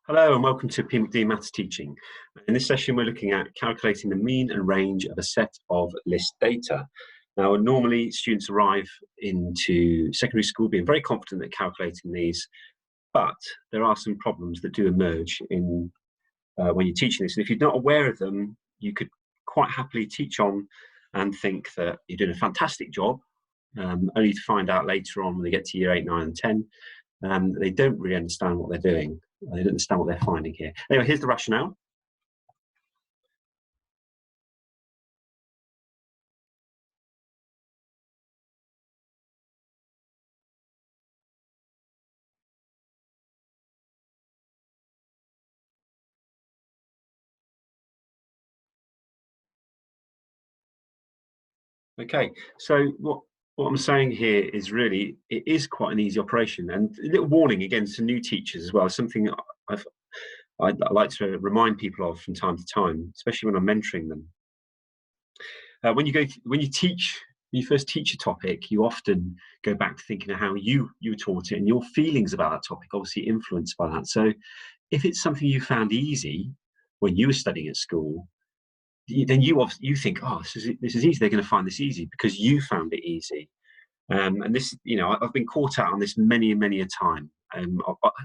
Hello and welcome to PMCD MATHS Teaching. In this session we're looking at calculating the mean and range of a set of list data. Now normally students arrive into secondary school being very confident at calculating these, but there are some problems that do emerge in when you're teaching this. And if you're not aware of them, you could quite happily teach on and think that you're doing a fantastic job, only to find out later on when they get to year 8, 9 and 10, they don't really understand what they're doing. They don't understand what they're finding here. Anyway, here's the rationale. Okay, so what I'm saying here is really, it is quite an easy operation. And a little warning again to new teachers as well, something I'd like to remind people of from time to time, especially when I'm mentoring them. When you first teach a topic, you often go back to thinking of how you taught it and your feelings about that topic, obviously influenced by that. So if it's something you found easy when you were studying at school, then you think, oh, this is easy. They're going to find this easy because you found it easy. And this, I've been caught out on this many a time.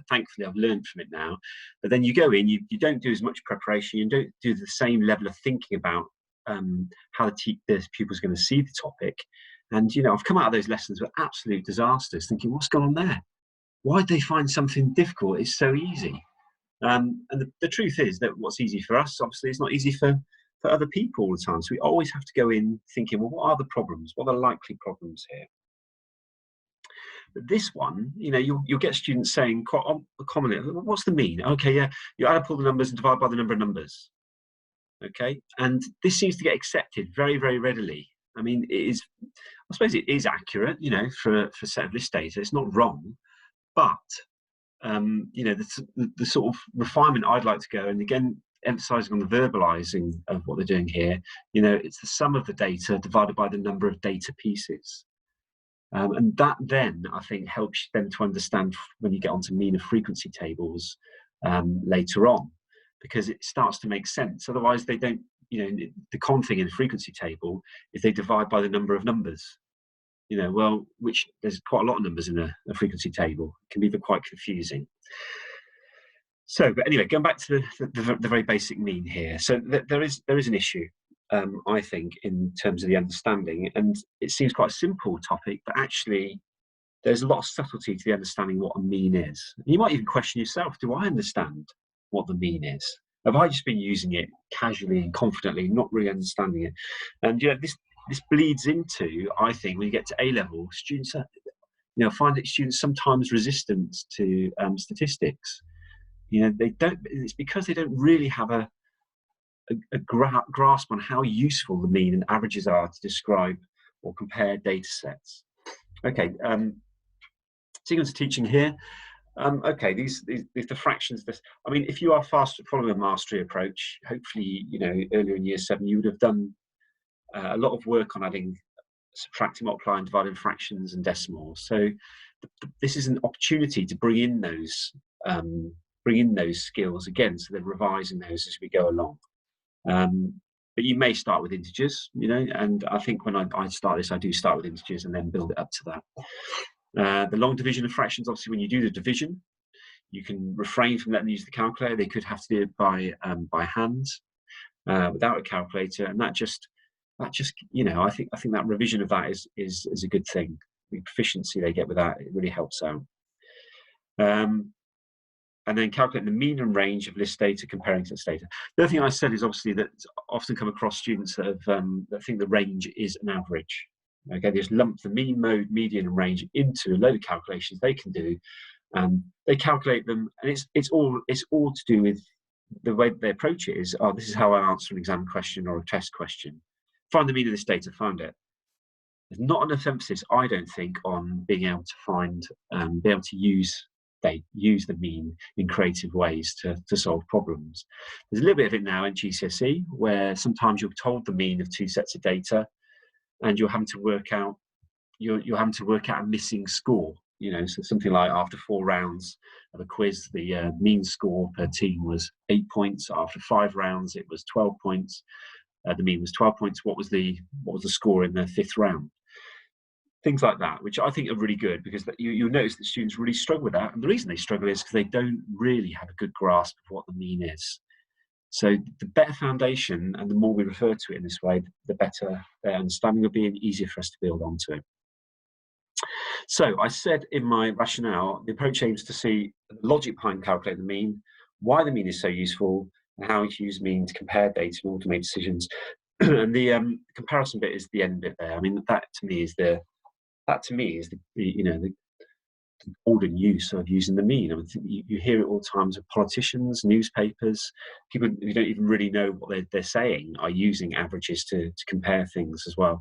Thankfully, I've learned from it now. But then you go in, you don't do as much preparation, you don't do the same level of thinking about how the pupil's going to see the topic. And I've come out of those lessons with absolute disasters, thinking, what's gone on there? Why did they find something difficult? It's so easy. And the truth is that what's easy for us, obviously, is not easy for other people all the time. So we always have to go in thinking, well, what are the problems? What are the likely problems here? But this one, you'll get students saying quite commonly, what's the mean? Okay, yeah, you add up all the numbers and divide by the number of numbers. Okay, and this seems to get accepted very, very readily. I mean, I suppose it is accurate, for a set of list data. It's not wrong, but the sort of refinement I'd like to go, and again, emphasizing on the verbalizing of what they're doing here, it's the sum of the data divided by the number of data pieces. And that then, I think, helps them to understand when you get onto mean and frequency tables later on, because it starts to make sense. Otherwise, they don't, the common thing in a frequency table is they divide by the number of numbers. Which there's quite a lot of numbers in a frequency table. It can be quite confusing. So, but anyway, going back to the very basic mean here. So there is an issue, I think, in terms of the understanding, and it seems quite a simple topic, but actually there's a lot of subtlety to the understanding what a mean is. You might even question yourself, do I understand what the mean is? Have I just been using it casually and confidently, not really understanding it? And this bleeds into, I think, when you get to A-level, students find that students sometimes resistant to statistics. It's because they don't really have a grasp on how useful the mean and averages are to describe or compare data sets. Okay, sequence of teaching here. Okay, these the fractions. I mean, if you are fast following a mastery approach, hopefully, earlier in year 7, you would have done a lot of work on adding, subtracting, multiplying, dividing fractions and decimals. So this is an opportunity to bring in those skills again. So they're revising those as we go along. But you may start with integers, and I think when I start this, I do start with integers and then build it up to that. The long division of fractions, obviously, when you do the division, you can refrain from letting them use the calculator. They could have to do it by hand without a calculator, and that just I think that revision of that is a good thing. The proficiency they get with that, it really helps out. And then calculating the mean and range of list data comparing to this data. The other thing I said is obviously that often come across students that think the range is an average. Okay, they just lump the mean, mode, median, and range into a load of calculations they can do. They calculate them, and it's all to do with the way that they approach it. Is, this is how I answer an exam question or a test question. Find the mean of this data, find it. There's not enough emphasis, I don't think, on being able to use the mean in creative ways to solve problems. There's a little bit of it now in GCSE, where sometimes you're told the mean of 2 sets of data, and you're having to work out a missing score. so something like after 4 rounds of a quiz, the mean score per team was 8 points. After 5 rounds, it was 12 points. The mean was 12 points. What was the score in the 5th round? Things like that, which I think are really good, because you'll notice that students really struggle with that. And the reason they struggle is because they don't really have a good grasp of what the mean is. So the better foundation, and the more we refer to it in this way, the better their understanding will be, and easier for us to build onto it. So I said in my rationale, the approach aims to see the logic behind calculating the mean, why the mean is so useful, and how you use mean to compare data and automate decisions. And the comparison bit is the end bit there. I mean, that to me is the golden use of using the mean. I mean, you hear it all the times with politicians, newspapers, people who don't even really know what they're saying are using averages to compare things as well.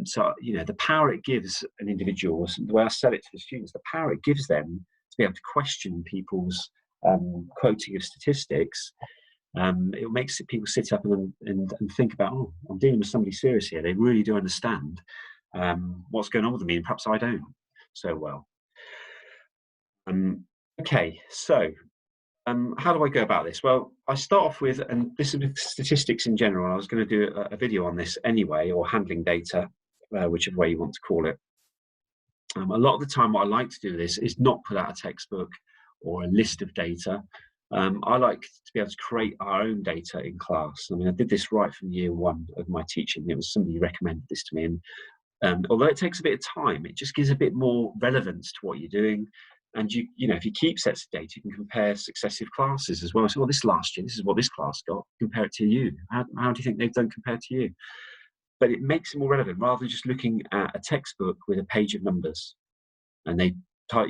So, the power it gives an individual, the way I sell it to the students, the power it gives them to be able to question people's quoting of statistics, it makes people sit up and think about, oh, I'm dealing with somebody serious here. They really do understand what's going on with the mean. Perhaps I don't so well. Okay, so how do I go about this? Well, I start off with, and this is with statistics in general, I was going to do a video on this anyway, or handling data, whichever way you want to call it. A lot of the time what I like to do with this is not put out a textbook or a list of data. I like to be able to create our own data in class. I mean, I did this right from year 1 of my teaching. It was somebody who recommended this to me, and although it takes a bit of time, it just gives a bit more relevance to what you're doing. And if you keep sets of data, you can compare successive classes as well. So, well, this last year, this is what this class got. Compare it to you. How do you think they've done compared to you? But it makes it more relevant rather than just looking at a textbook with a page of numbers, and they type,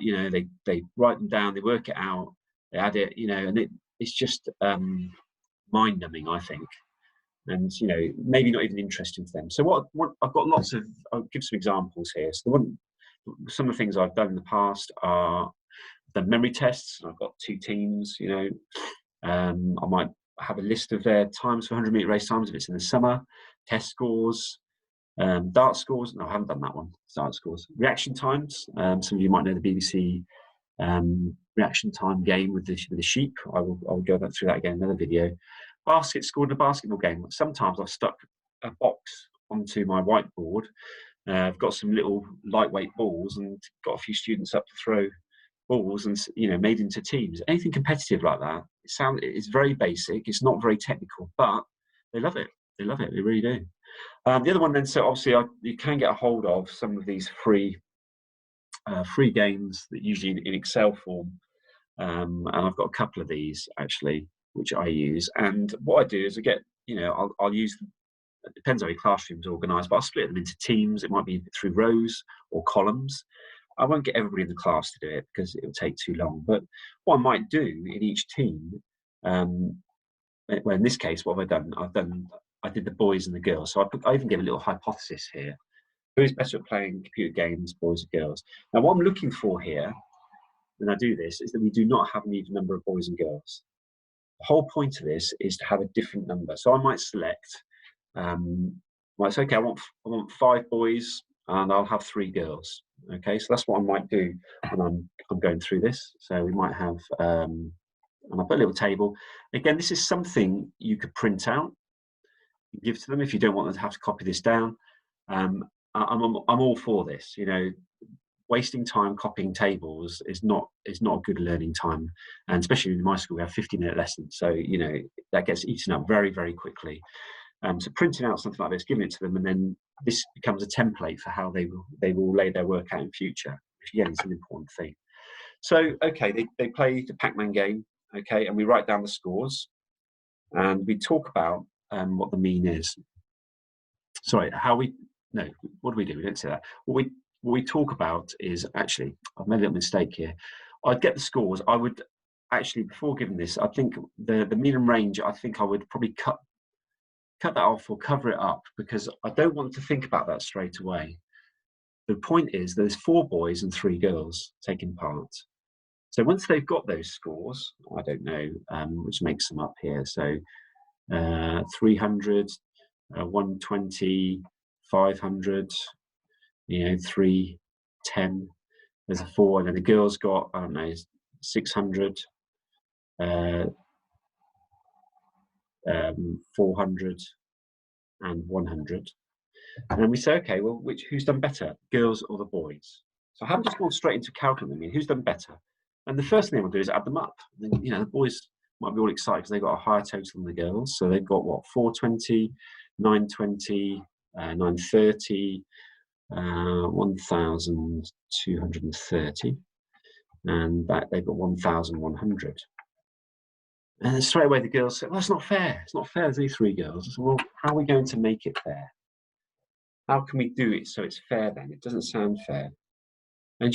they write them down, they work it out, they add it, and it's just mind numbing, I think. And maybe not even interesting to them. So what I've got I'll give some examples here. So some of the things I've done in the past are the memory tests. I've got 2 teams. I might have a list of their times for 100-meter race times if it's in the summer. Test scores, dart scores. No, I haven't done that one. Dart scores, reaction times. Some of you might know the BBC reaction time game with the sheep. I'll go through that again in another video. Basket scored in a basketball game. Sometimes I've stuck a box onto my whiteboard. I've got some little lightweight balls and got a few students up to throw balls, and made into teams. Anything competitive like that. It's very basic. It's not very technical, but they love it. They love it. They really do. The other one then. So obviously, you can get a hold of some of these free games that usually in Excel form, and I've got a couple of these actually, which I use. And what I do is I get, I'll use. It depends how your classroom's organised, but I'll split them into teams. It might be through rows or columns. I won't get everybody in the class to do it because it will take too long. But what I might do in each team, well, in this case, what have I done? I did the boys and the girls. So I even give a little hypothesis here. Who's better at playing computer games, boys or girls? Now, what I'm looking for here, when I do this, is that we do not have an even number of boys and girls. The whole point of this is to have a different number. So I might select, well, it's okay, I want 5 boys and I'll have 3 girls. Okay, so that's what I might do when I'm going through this. So we might have, and I'll put a little table. Again, this is something you could print out, give to them if you don't want them to have to copy this down. I'm all for this. Wasting time copying tables is not a good learning time, and especially in my school we have 50-minute lessons, so that gets eaten up very, very quickly. So printing out something like this, giving it to them, and then this becomes a template for how they will lay their work out in future, which again is an important thing. So okay, they play the Pac-Man game, okay, and we write down the scores, and we talk about what the mean is. Sorry, what do we do? We don't say that. What we talk about is, actually, I've made a little mistake here. I'd get the scores. I would actually, before giving this, I think the mean and range, I think I would probably cut that off or cover it up, because I don't want to think about that straight away. The point is there's 4 boys and 3 girls taking part. So once they've got those scores, I don't know which makes them up here. So 300, 120, 500, 310. there's a 4, and then the girls got, I don't know, 600, 400, and 100. And then we say, okay, well, who's done better, girls or the boys? So I haven't just gone straight into calculating them. Who's done better? And the first thing we'll do is add them up. And then, the boys might be all excited because they've got a higher total than the girls. So they've got what, 420, 920, 930, 1,230, and that they've got 1,100. And straight away the girls say, well, that's not fair. It's not fair, there's only 3 girls. I said, well, how are we going to make it fair? How can we do it so it's fair then? It doesn't sound fair. And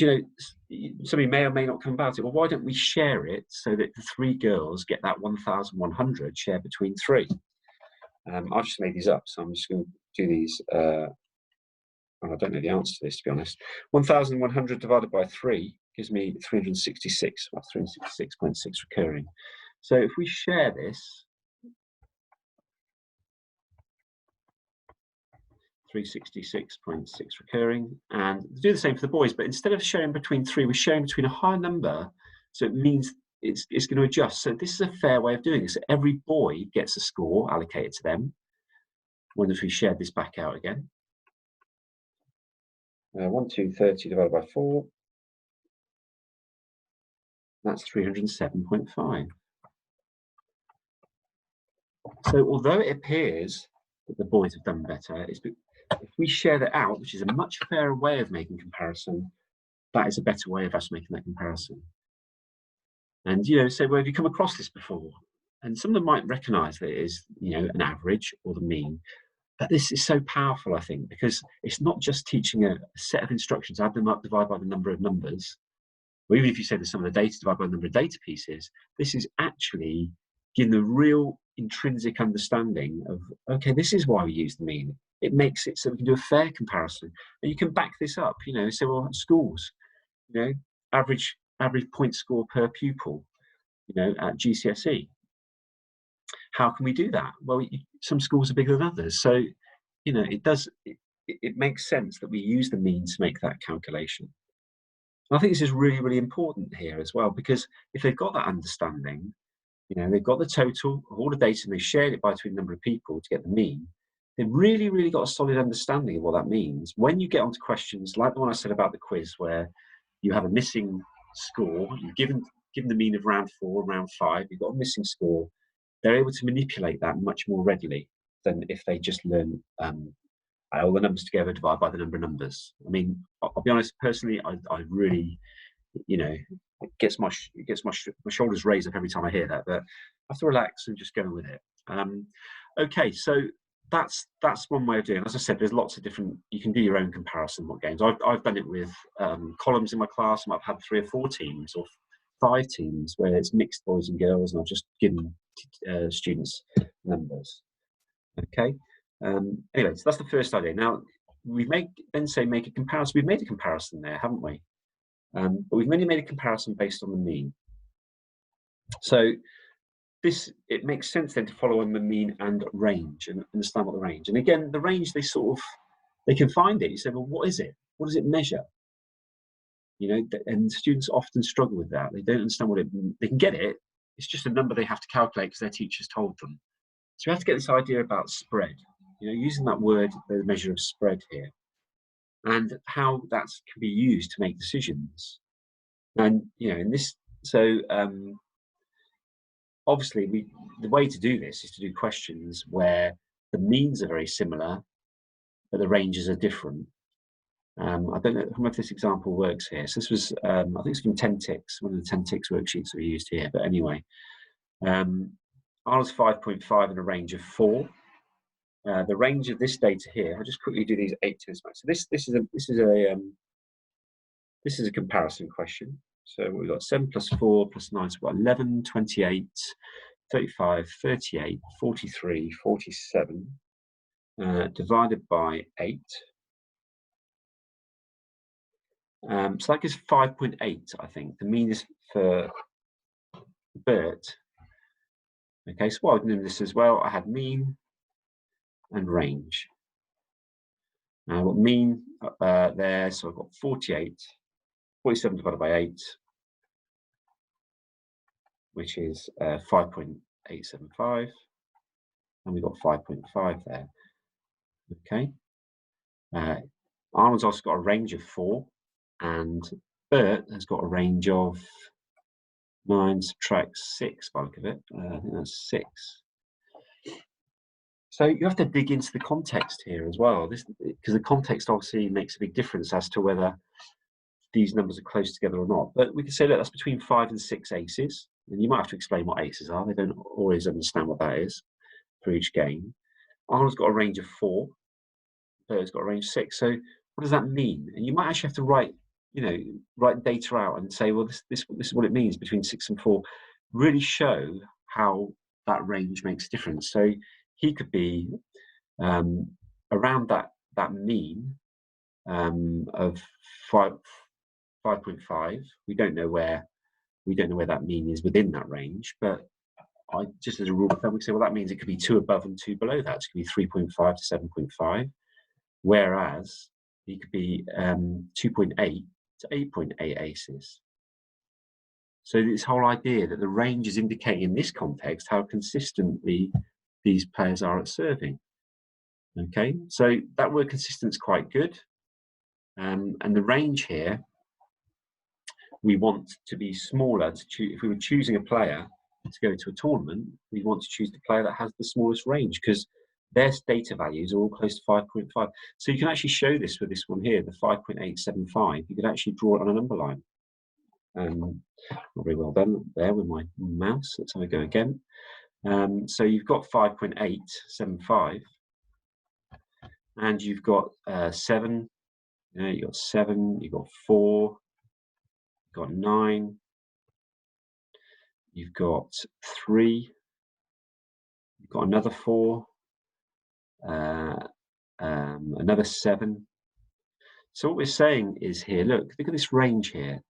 somebody may or may not come about it. Well, why don't we share it so that the 3 girls get that 1,100 shared between 3? I've just made these up, so I'm just going to do these. I don't know the answer to this, to be honest. 1,100 divided by 3 gives me 366. Well, 366.6 recurring. So if we share this, 366.6 recurring, and do the same for the boys, but instead of sharing between 3, we're sharing between a higher number, so it means it's going to adjust. So this is a fair way of doing this. So every boy gets a score allocated to them. I wonder if we share this back out again. 1,230 divided by 4, that's 307.5. So although it appears that the boys have done better, if we share that out, which is a much fairer way of making comparison, that is a better way of us making that comparison. And say, well, have you come across this before? And some of them might recognize that it is, an average or the mean. But this is so powerful, I think, because it's not just teaching a set of instructions, add them up, divide by the number of numbers, or even if you say the sum of the data, divide by the number of data pieces. This is actually giving the real intrinsic understanding of, okay, this is why we use the mean. It makes it so we can do a fair comparison. And you can back this up, say, well, schools, average point score per pupil, at GCSE. How can we do that? Well, some schools are bigger than others. So, it makes sense that we use the mean to make that calculation. And I think this is really, really important here as well, because if they've got that understanding, they've got the total of all the data and they've shared it between a number of people to get the mean, they've really, really got a solid understanding of what that means. When you get onto questions like the one I said about the quiz, where you have a missing score, you've given the mean of round 4, round 5, you've got a missing score, they're able to manipulate that much more readily than if they just learn all the numbers together, divide by the number of numbers. I mean, I'll be honest, personally, I really, it gets my shoulders raised up every time I hear that, but I have to relax and just go with it. Okay, so that's one way of doing it. As I said, there's lots of different, you can do your own comparison what games. I've done it with columns in my class, and I've had 3 or 4 teams or 5 teams where it's mixed boys and girls, and I've just given students numbers. Okay. Anyway, so that's the first idea. Now we make a comparison. We've made a comparison there, haven't we? But we've only made a comparison based on the mean. So it makes sense then to follow on the mean and range and understand what the range. And again, the range, they can find it. You say, well, what is it? What does it measure? And students often struggle with that. They don't understand they can get it. It's just a number they have to calculate because their teachers told them. So we have to get this idea about spread, using that word, the measure of spread here, and how that can be used to make decisions. And, in this, so obviously the way to do this is to do questions where the means are very similar, but the ranges are different. I don't know if this example works here. So this was, I think it's from 10 ticks, one of the 10 ticks worksheets that we used here. But anyway, R is 5.5 and a range of 4. The range of this data here, I'll just quickly do these 8 to this max. So this is a comparison question. So we've got 7 plus 4 plus 9, so we've got 11, 28, 35, 38, 43, 47, divided by 8. So that gives 5.8, I think. The mean is for Bert. Okay, so what I've done this as well, I had mean and range. Now I've got mean there, so I've got 48 47 divided by 8, which is 5.875, and we've got 5.5 there. Okay. Arnold's also got a range of 4, and Bert has got a range of 9 subtract 6 by the look of it. I think that's 6. So you have to dig into the context here as well, because the context obviously makes a big difference as to whether these numbers are close together or not. But we can say that that's between 5 and 6 aces, and you might have to explain what aces are. They don't always understand what that is for each game. Arnold's got a range of 4. Bert's got a range of 6. So what does that mean? And you might actually have to write data out and say, well, this is what it means between 6 and 4. Really show how that range makes a difference. So he could be around that mean of 5.5. We don't know where that mean is within that range, but just as a rule of thumb, we say, well, that means it could be 2 above and 2 below that. So it could be 3.5 to 7.5, whereas he could be 2.8 to 8.8 aces. So this whole idea that the range is indicating in this context how consistently these players are at serving. Okay, so that word consistent is quite good. And the range here, we want to be smaller. If we were choosing a player to go to a tournament, we want to choose the player that has the smallest range, because their data values are all close to 5.5. So you can actually show this with this one here, the 5.875. You could actually draw it on a number line. Not very well done there with my mouse. Let's have a go again. So you've got 5.875, and you've got 7. You've got 7. You've got 4. You've got 9. You've got 3. You've got another 4. Another 7. So what we're saying is here, look at this range here.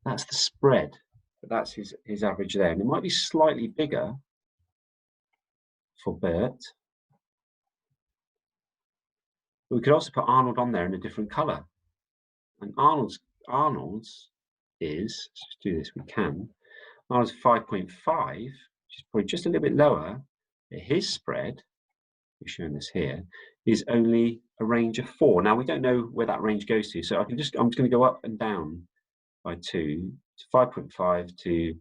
That's the spread, but that's his average there. And it might be slightly bigger for Bert. But we could also put Arnold on there in a different color. And Arnold's is, let's do this, we can. Arnold's 5.5, which is probably just a little bit lower. His spread, we're showing this here, is only a range of 4. Now we don't know where that range goes to, so I'm just going to go up and down by 2 to 5.5 to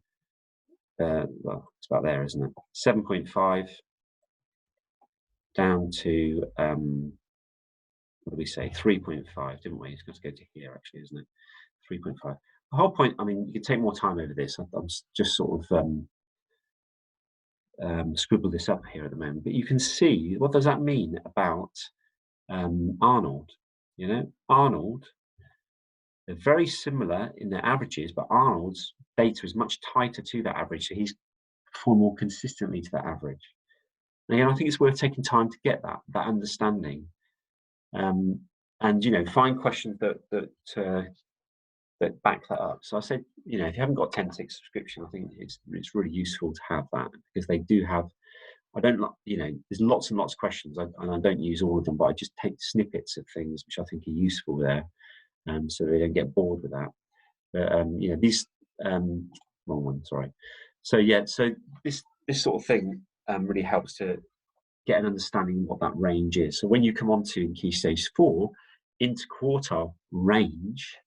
well, it's about there, isn't it? 7.5 down to what did we say? 3.5, didn't we? It's got to go to here, actually, isn't it? 3.5. The whole point, I mean, you could take more time over this. I'm just sort of scribble this up here at the moment, but you can see, what does that mean about Arnold? Arnold, they're very similar in their averages, but Arnold's data is much tighter to that average, so he's performed more consistently to that average. And again, I think it's worth taking time to get that understanding, and find questions that back that up. So I said, if you haven't got 10-tick subscription, I think it's really useful to have that, because they do have. I don't like, there's lots and lots of questions, and I don't use all of them, but I just take snippets of things which I think are useful there. So they don't get bored with that. But these wrong one, sorry. So yeah, so this sort of thing really helps to get an understanding of what that range is. So when you come on to in Key Stage 4, interquartile range,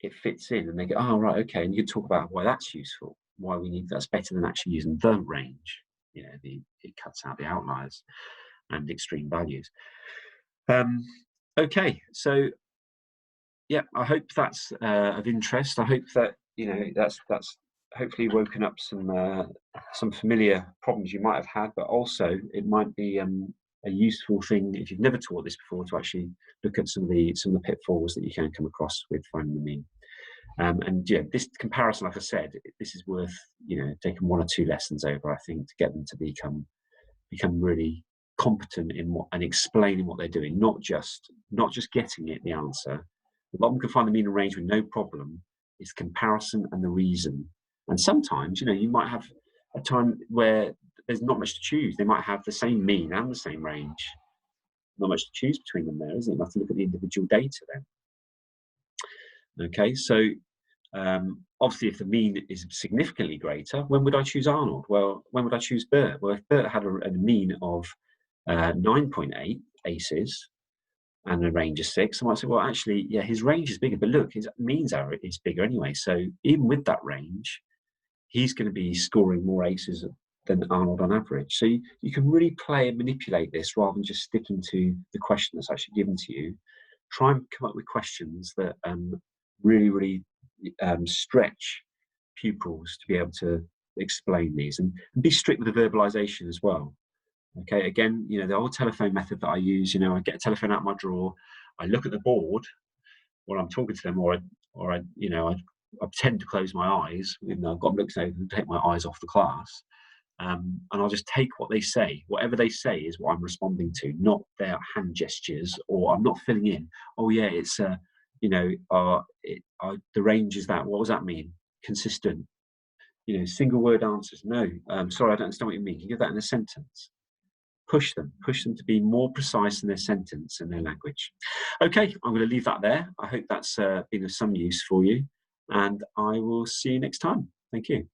it fits in, and they go, oh right, okay, and you can talk about why that's useful, why that's better than actually using the range. It cuts out the outliers and extreme values. Okay, so yeah, I hope that's of interest. I hope that that's hopefully woken up some familiar problems you might have had, but also it might be a useful thing if you've never taught this before to actually look at some of the pitfalls that you can come across with finding the mean. And yeah, this comparison, like I said, this is worth taking 1 or 2 lessons over, I think, to get them to become really competent in and explaining what they're doing, not just getting the answer. A lot of them can find the mean and range with no problem. It's comparison and the reason. And sometimes, you might have a time where there's not much to choose. They might have the same mean and the same range. Not much to choose between them there, isn't it? You have to look at the individual data then. Okay, so obviously, if the mean is significantly greater, when would I choose Arnold? Well, when would I choose Bert? Well, if Bert had a mean of 9.8 aces and a range of 6, I might say, well, actually, yeah, his range is bigger, but look, his means error is bigger anyway. So even with that range, he's going to be scoring more aces than Arnold on average. So you can really play and manipulate this rather than just sticking to the question that's actually given to you. Try and come up with questions that really stretch pupils to be able to explain these, and be strict with the verbalization as well. Okay, again, the old telephone method that I use, I get a telephone out of my drawer, I look at the board while I'm talking to them, I pretend to close my eyes, even though I've got books open, and take my eyes off the class. And I'll just take what they say. Whatever they say is what I'm responding to, not their hand gestures, or I'm not filling in. Oh yeah, it's the range is that. What does that mean? Consistent. Single word answers. No, sorry, I don't understand what you mean. Can you give that in a sentence? Push them to be more precise in their sentence and their language. Okay, I'm going to leave that there. I hope that's been of some use for you, and I will see you next time. Thank you.